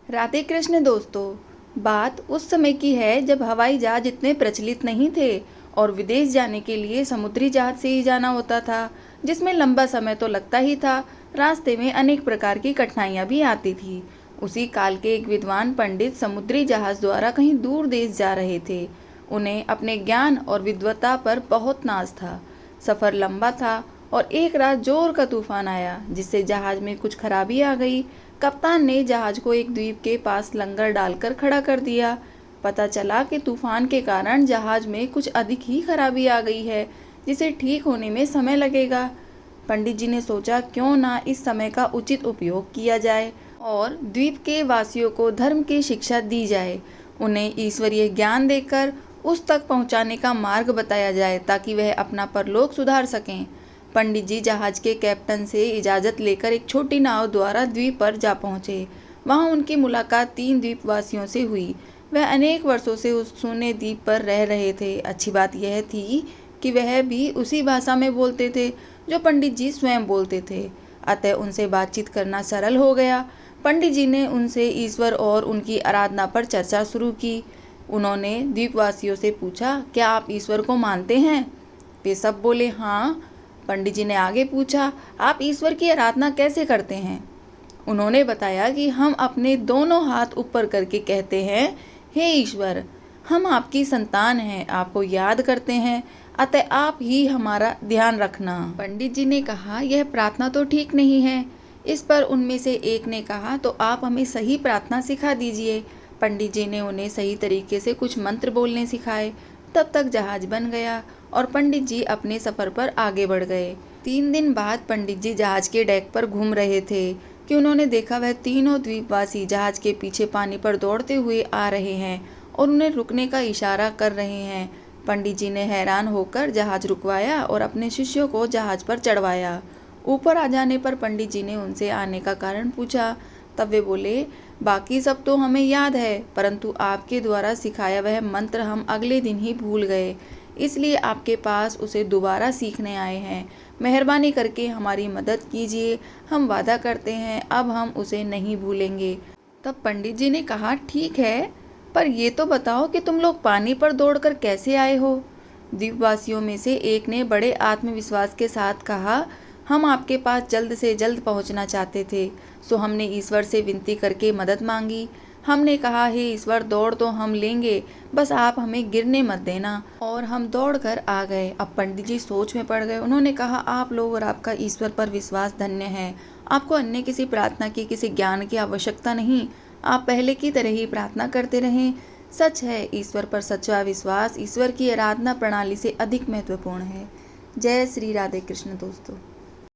राधे कृष्ण दोस्तों। बात उस समय की है जब हवाई जहाज इतने प्रचलित नहीं थे और विदेश जाने के लिए समुद्री जहाज से ही जाना होता था, जिसमें लंबा समय तो लगता ही था। रास्ते में अनेक प्रकार की कठिनाइयां भी आती थी। उसी काल के एक विद्वान पंडित समुद्री जहाज द्वारा कहीं दूर देश जा रहे थे। उन्हें अपने ज्ञान और विद्वता पर बहुत नाज था। सफ़र लंबा था और एक रात जोर का तूफान आया, जिससे जहाज में कुछ खराबी आ गई। कप्तान ने जहाज को एक द्वीप के पास लंगर डालकर खड़ा कर दिया। पता चला कि तूफान के कारण जहाज में कुछ अधिक ही खराबी आ गई है, जिसे ठीक होने में समय लगेगा। पंडित जी ने सोचा क्यों ना इस समय का उचित उपयोग किया जाए और द्वीप के वासियों को धर्म की शिक्षा दी जाए। उन्हें ईश्वरीय ज्ञान देकर उस तक पहुंचाने का मार्ग बताया जाए ताकि वह अपना परलोक सुधार सकें। पंडित जी जहाज के कैप्टन से इजाज़त लेकर एक छोटी नाव द्वारा द्वीप पर जा पहुंचे। वहां उनकी मुलाकात 3 द्वीपवासियों से हुई। वह अनेक वर्षों से उस सूने द्वीप पर रह रहे थे। अच्छी बात यह थी कि वह भी उसी भाषा में बोलते थे जो पंडित जी स्वयं बोलते थे, अतः उनसे बातचीत करना सरल हो गया। पंडित जी ने उनसे ईश्वर और उनकी आराधना पर चर्चा शुरू की। उन्होंने द्वीपवासियों से पूछा, क्या आप ईश्वर को मानते हैं? वे सब बोले हाँ। पंडित जी ने आगे पूछा, आप ईश्वर की आराधना कैसे करते हैं? उन्होंने बताया कि हम अपने दोनों हाथ ऊपर करके कहते हैं, हे ईश्वर, हम आपकी संतान हैं, आपको याद करते हैं, अतः आप ही हमारा ध्यान रखना। पंडित जी ने कहा, यह प्रार्थना तो ठीक नहीं है। इस पर उनमें से एक ने कहा, तो आप हमें सही प्रार्थना सिखा दीजिए। पंडित जी ने उन्हें सही तरीके से कुछ मंत्र बोलने सिखाए। तब तक जहाज बन गया और पंडित जी अपने सफ़र पर आगे बढ़ गए। 3 दिन बाद पंडित जी जहाज के डेक पर घूम रहे थे कि उन्होंने देखा वह तीनों द्वीपवासी जहाज के पीछे पानी पर दौड़ते हुए आ रहे हैं और उन्हें रुकने का इशारा कर रहे हैं। पंडित जी ने हैरान होकर जहाज रुकवाया और अपने शिष्यों को जहाज पर चढ़वाया। ऊपर आ जाने पर पंडित जी ने उनसे आने का कारण पूछा। तब वे बोले, बाकी सब तो हमें याद है, परंतु आपके द्वारा सिखाया वह मंत्र हम अगले दिन ही भूल गए, इसलिए आपके पास उसे दोबारा सीखने आए हैं। मेहरबानी करके हमारी मदद कीजिए। हम वादा करते हैं अब हम उसे नहीं भूलेंगे। तब पंडित जी ने कहा, ठीक है, पर ये तो बताओ कि तुम लोग पानी पर दौड़कर कैसे आए हो? द्वीपवासियों में से एक ने बड़े आत्मविश्वास के साथ कहा, हम आपके पास जल्द से जल्द पहुंचना चाहते थे, सो हमने ईश्वर से विनती करके मदद मांगी। हमने कहा, हे ईश्वर, दौड़ तो हम लेंगे, बस आप हमें गिरने मत देना। और हम दौड़कर आ गए। अब पंडित जी सोच में पड़ गए। उन्होंने कहा, आप लोग और आपका ईश्वर पर विश्वास धन्य है। आपको अन्य किसी प्रार्थना की, किसी ज्ञान की आवश्यकता नहीं। आप पहले की तरह ही प्रार्थना करते रहें। सच है, ईश्वर पर सच्चा विश्वास ईश्वर की आराधना प्रणाली से अधिक महत्वपूर्ण है। जय श्री राधे कृष्ण दोस्तों।